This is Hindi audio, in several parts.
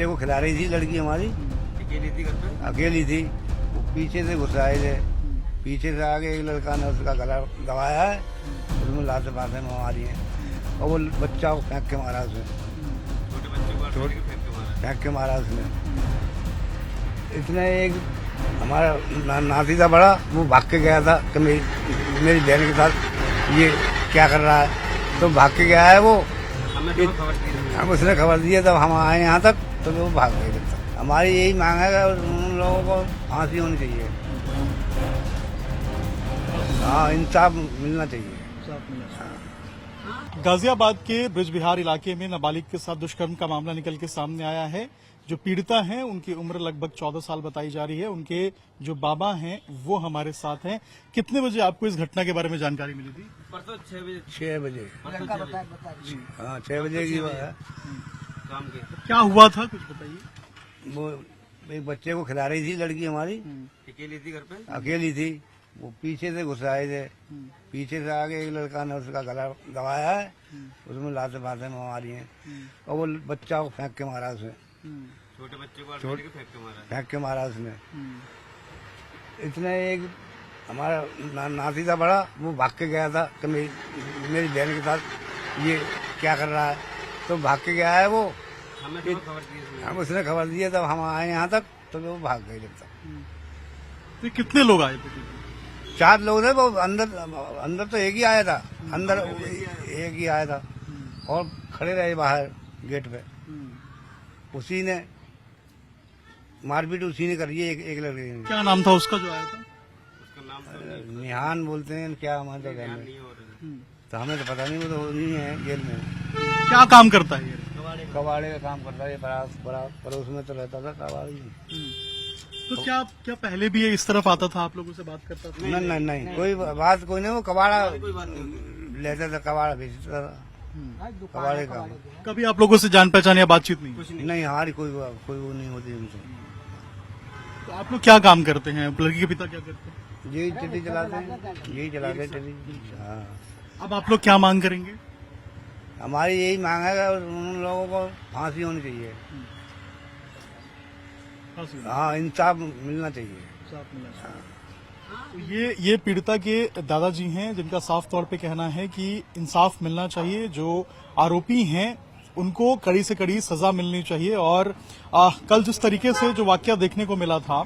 बच्चे को खिला रही थी लड़की हमारी, अकेली थी घर पे? अकेली थी। वो पीछे से घुस आए थे, पीछे से आगे एक लड़का ने उसका गला दबाया है, उसमें लाते पाते में मारी है और वो बच्चा को फेंक के मारा उसने, छोटे बच्चे को आटे के फेंक के मारा उसने। इसने एक हमारा नाती था बड़ा, वो भाग के गया था कि मेरी बहन के साथ ये क्या कर रहा है, तो भाग के गया है वो। हमने तो खबर दी। हम उसने खबर दी है, तब हम आए यहाँ तक तो वो भाग गए। हमारी यही मांग है कि उन लोगों को फांसी होनी चाहिए, हाँ इंसाफ मिलना चाहिए। गाजियाबाद के ब्रिज बिहार इलाके में नाबालिग के साथ दुष्कर्म का मामला निकल के सामने आया है। जो पीड़िता हैं उनकी उम्र लगभग 14 साल बताई जा रही है। उनके जो बाबा हैं वो हमारे साथ हैं। कितने बजे आपको इस घटना के बारे में जानकारी मिली थी? परसों 6 बजे। 6 बजे, हाँ 6 बजे की बात है। काम के क्या हुआ था कुछ बताइए। वो एक बच्चे को खिला रही थी लड़की हमारी, अकेली थी घर पे? अकेली थी। वो पीछे से घुस आए थे, पीछे से आगे एक लड़का ने उसका गला दबाया है, उसमें लाते पाते में मारी है और वो बच्चा को फेंक के मारा उसने, छोटे बच्चे को आटे के फेंक के मारा उसने। इसने एक हमारा नाती था बड़ा, वो भाग के गया था कि मेरी बहन के साथ ये क्या कर रहा है, तो भाग के गया है वो। हमने तो खबर दी। हम उसने खबर दी है, तब हम आए यहाँ तक तो वो भाग गए। जब तक तो कितने लोग आए थे? 4 लोग थे। वो अंदर तो एक ही आया था, अंदर एक ही आया था और खड़े रहे बाहर गेट पे। उसी ने मारपीट उसी ने करी है, एक लड़के ने। क्या नाम था उसका जो आया था? उसका नाम निहान बोलते हैं क्या हमारे जगह में, नहीं हो रहा। तो हमें तो पता नहीं, वो तो नहीं है जेल में। क्या काम करता है ये? कबाड़े का काम करता है, बड़ा पड़ोस में तो रहता था कबाड़ी में। तो क्या पहले भी ये इस तरफ आता था, आप लोगों से बात करता था? नहीं कोई बात कोई नहीं। वो कबाड़ा कोई बात नहीं। लेता था, कबाड़ा बेचता था, कबाड़े का। कभी आप लोगों से जान पहचान या बातचीत नहीं? कुछ नहीं। नहीं हमारी कोई वो नहीं होती उनसे। तो आप लोग क्या काम करते हैं? लड़की के पिता क्या करते हैं? यही टिड्डी चलाते हैं, यही चलाते टिड्डी। हाँ, अब आप लोग क्या मांग करेंगे? हमारी यही मांग है कि उन लोगों को फांसी होनी चाहिए, हाँ इंसाफ मिलना चाहिए। तो ये पीड़िता के दादाजी हैं, जिनका साफ तौर पे कहना है कि इंसाफ मिलना चाहिए। जो आरोपी हैं उनको कड़ी से कड़ी सजा मिलनी चाहिए। और कल जिस तरीके से जो वाकया देखने को मिला था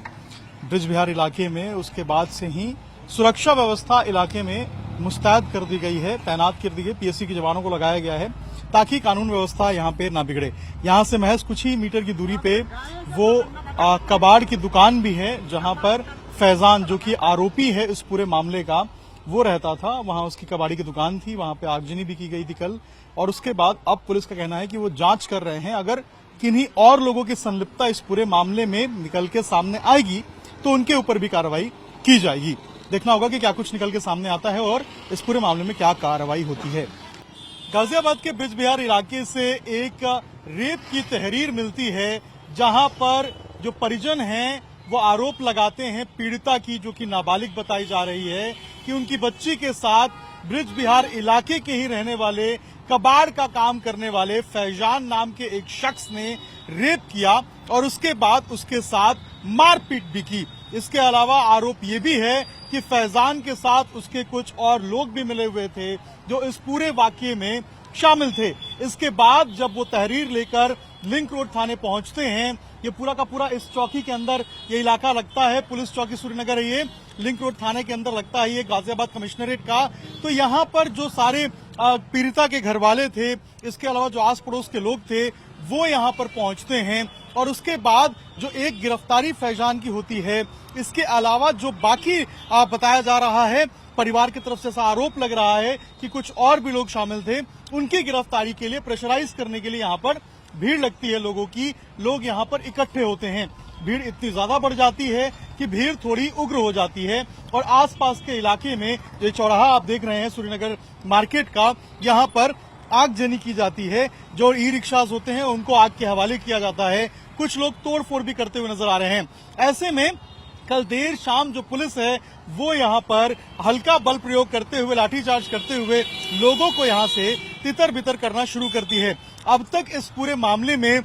ब्रिज बिहार इलाके में, उसके बाद से ही सुरक्षा व्यवस्था इलाके में मुस्तैद कर दी गई है, तैनात कर दी गई। पीएससी के जवानों को लगाया गया है ताकि कानून व्यवस्था यहाँ पे ना बिगड़े। यहाँ से महज कुछ ही मीटर की दूरी पे वो कबाड़ की दुकान भी है, जहाँ पर फैजान जो कि आरोपी है इस पूरे मामले का, वो रहता था। वहां उसकी कबाड़ी की दुकान थी, वहां पे आगजनी भी की गई थी कल। और उसके बाद अब पुलिस का कहना है कि वो जांच कर रहे हैं। अगर किन्हीं और लोगों की संलिप्तता इस पूरे मामले में निकल के सामने आएगी तो उनके ऊपर भी कार्रवाई की जाएगी। देखना होगा कि क्या कुछ निकल के सामने आता है और इस पूरे मामले में क्या कार्रवाई होती है। गाजियाबाद के ब्रिज बिहार इलाके से एक रेप की तहरीर मिलती है, जहां पर जो परिजन हैं वो आरोप लगाते हैं पीड़िता की, जो कि नाबालिग बताई जा रही है, कि उनकी बच्ची के साथ ब्रिज बिहार इलाके के ही रहने वाले कबाड़ का काम करने वाले फैजान नाम के एक शख्स ने रेप किया और उसके बाद उसके साथ मारपीट भी की। इसके अलावा आरोप ये भी है कि फैजान के साथ उसके कुछ और लोग भी मिले हुए थे जो इस पूरे वाकये में शामिल थे। इसके बाद जब वो तहरीर लेकर लिंक रोड थाने पहुंचते हैं, ये पूरा का पूरा इस चौकी के अंदर ये इलाका लगता है, पुलिस चौकी सूर्यनगर है, ये लिंक रोड थाने के अंदर लगता है, ये गाजियाबाद कमिश्नरेट का। तो यहाँ पर जो सारे पीड़िता के घर वाले थे, इसके अलावा जो आस पड़ोस के लोग थे, वो यहाँ पर पहुंचते हैं। और उसके बाद जो एक गिरफ्तारी फैजान की होती है, इसके अलावा जो बाकी बताया जा रहा है, परिवार की तरफ से ऐसा आरोप लग रहा है कि कुछ और भी लोग शामिल थे, उनकी गिरफ्तारी के लिए प्रेशराइज करने के लिए यहाँ पर भीड़ लगती है लोगों की। लोग यहाँ पर इकट्ठे होते हैं, भीड़ इतनी ज्यादा बढ़ जाती है कि भीड़ थोड़ी उग्र हो जाती है। और आसपास के इलाके में जो चौराहा आप देख रहे हैं सूर्यनगर मार्केट का, यहाँ पर आगजनी की जाती है। जो ई रिक्शाज होते हैं उनको आग के हवाले किया जाता है। कुछ लोग तोड़फोड़ भी करते हुए नजर आ रहे हैं। ऐसे में कल देर शाम जो पुलिस है वो यहाँ पर हल्का बल प्रयोग करते हुए, लाठीचार्ज करते हुए लोगों को यहाँ से तितर बितर करना शुरू करती है। अब तक इस पूरे मामले में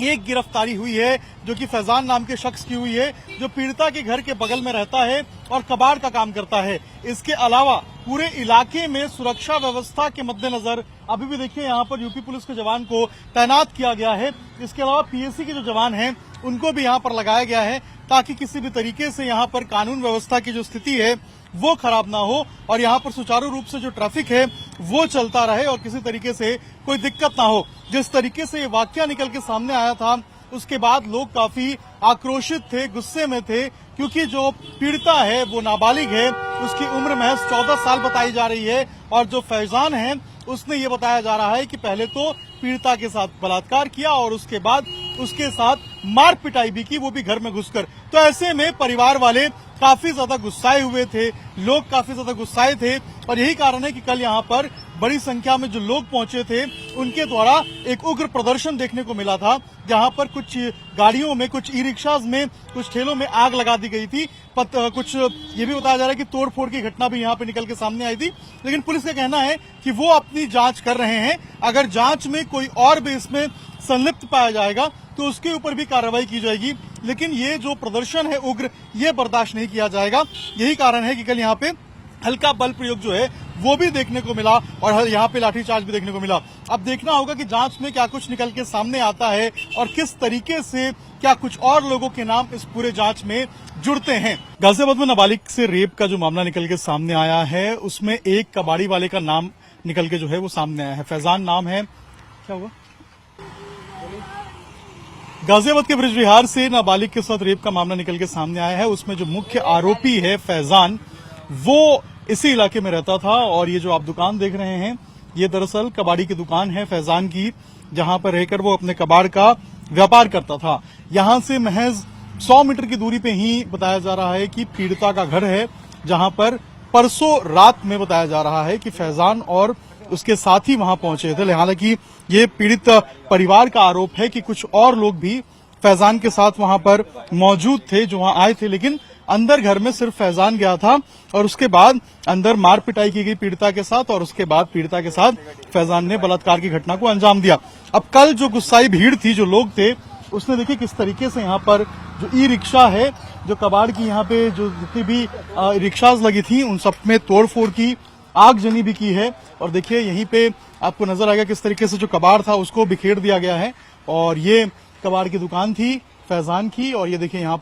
एक गिरफ्तारी हुई है जो कि फैजान नाम के शख्स की हुई है, जो पीड़िता के घर के बगल में रहता है और कबाड़ का काम करता है। इसके अलावा पूरे इलाके में सुरक्षा व्यवस्था के मद्देनजर अभी भी देखिए यहाँ पर यूपी पुलिस के जवान को तैनात किया गया है। इसके अलावा पीएसी के जो जवान हैं उनको भी यहाँ पर लगाया गया है ताकि किसी भी तरीके से यहाँ पर कानून व्यवस्था की जो स्थिति है वो खराब ना हो और यहाँ पर सुचारू रूप से जो ट्रैफिक है वो चलता रहे और किसी तरीके से कोई दिक्कत ना हो। जिस तरीके से ये वाकया निकल के सामने आया था उसके बाद लोग काफी आक्रोशित थे, गुस्से में थे, क्योंकि जो पीड़िता है वो नाबालिग है, उसकी उम्र महज 14 साल बताई जा रही है और जो फैजान है उसने ये बताया जा रहा है कि पहले तो पीड़िता के साथ बलात्कार किया और उसके बाद उसके साथ मार पिटाई भी की, वो भी घर में घुसकर। तो ऐसे में परिवार वाले काफी ज्यादा गुस्साए हुए थे, लोग काफी ज्यादा गुस्साए थे और यही कारण है कि कल यहाँ पर बड़ी संख्या में जो लोग पहुंचे थे उनके द्वारा एक उग्र प्रदर्शन देखने को मिला था, जहां पर कुछ गाड़ियों में, कुछ ई रिक्शाज में, कुछ ठेलों में आग लगा दी गई थी। कुछ ये भी बताया जा रहा है कि तोड़फोड़ की घटना भी यहाँ पे निकल के सामने आई थी, लेकिन पुलिस का कहना है कि वो अपनी जांच कर रहे हैं। अगर जांच में कोई और भी इसमें संलिप्त पाया जाएगा तो उसके ऊपर भी कार्रवाई की जाएगी, लेकिन ये जो प्रदर्शन है उग्र, ये बर्दाश्त नहीं किया जाएगा। यही कारण है कि कल यहाँ पे हल्का बल प्रयोग जो है वो भी देखने को मिला और यहाँ पे लाठीचार्ज भी देखने को मिला। अब देखना होगा कि जांच में क्या कुछ निकल के सामने आता है और किस तरीके से क्या कुछ और लोगों के नाम इस पूरे जांच में जुड़ते हैं। गाजियाबाद में नाबालिग से रेप का जो मामला निकल के सामने आया है उसमें एक कबाड़ी वाले का नाम निकल के जो है वो सामने आया है। फैजान नाम है। क्या हुआ? गाजियाबाद के ब्रिजविहार से नाबालिग के साथ रेप का मामला निकल के सामने आया है। उसमें जो मुख्य आरोपी है फैजान, वो इसी इलाके में रहता था और ये जो आप दुकान देख रहे हैं ये दरअसल कबाड़ी की दुकान है फैजान की, जहां पर रहकर वो अपने कबाड़ का व्यापार करता था। यहां से महज 100 मीटर की दूरी पे ही बताया जा रहा है कि पीड़िता का घर है, जहां पर परसों रात में बताया जा रहा है कि फैजान और उसके साथी वहां पहुंचे थे। हालांकि ये पीड़ित परिवार का आरोप है कि कुछ और लोग भी फैजान के साथ वहां पर मौजूद थे जो वहां आए थे, लेकिन अंदर घर में सिर्फ फैजान गया था और उसके बाद अंदर मार पिटाई की गई पीड़िता के साथ और उसके बाद पीड़िता के साथ फैजान ने बलात्कार की घटना को अंजाम दिया। अब कल जो गुस्साई भीड़ थी, जो लोग थे, उसने देखिए किस तरीके से यहाँ पर जो ई रिक्शा है, जो कबाड़ की यहाँ पे जो जितनी भी रिक्शाज लगी थी उन सब में तोड़फोड़ की, आगजनी भी की है। और देखिए यहीं पे आपको नजर आएगा किस तरीके से जो कबाड़ था उसको बिखेर दिया गया है और ये कबाड़ की दुकान थी फैजान की। और ये देखिए यहाँ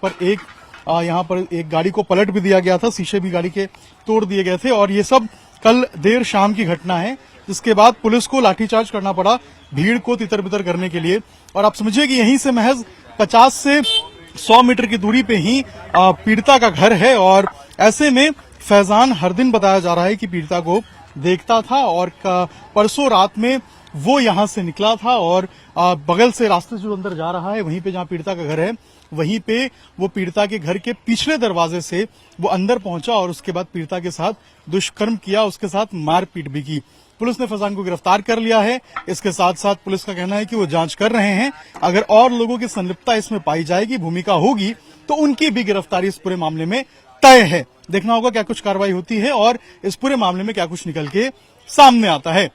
पर एक गाड़ी को पलट भी दिया गया था, शीशे भी गाड़ी के तोड़ दिए गए थे और ये सब कल देर शाम की घटना है, जिसके बाद पुलिस को लाठीचार्ज करना पड़ा भीड़ को तितर बितर करने के लिए। और आप समझिए कि यहीं से महज 50 से 100 मीटर की दूरी पे ही पीड़िता का घर है और ऐसे में फैजान हर दिन बताया जा रहा है कि पीड़िता को देखता था और परसों रात में वो यहां से निकला था और बगल से रास्ते जो अंदर जा रहा है वहीं पे जहां पीड़िता का घर है वहीं पे वो पीड़िता के घर के पिछले दरवाजे से वो अंदर पहुंचा और उसके बाद पीड़िता के साथ दुष्कर्म किया, उसके साथ मारपीट भी की। पुलिस ने फैजान को गिरफ्तार कर लिया है। इसके साथ साथ पुलिस का कहना है कि वो जांच कर रहे हैं, अगर और लोगों की संलिप्तता इसमें पाई जाएगी, भूमिका होगी, तो उनकी भी गिरफ्तारी इस पूरे मामले में तय है। देखना होगा क्या कुछ कार्रवाई होती है और इस पूरे मामले में क्या कुछ निकल के सामने आता है।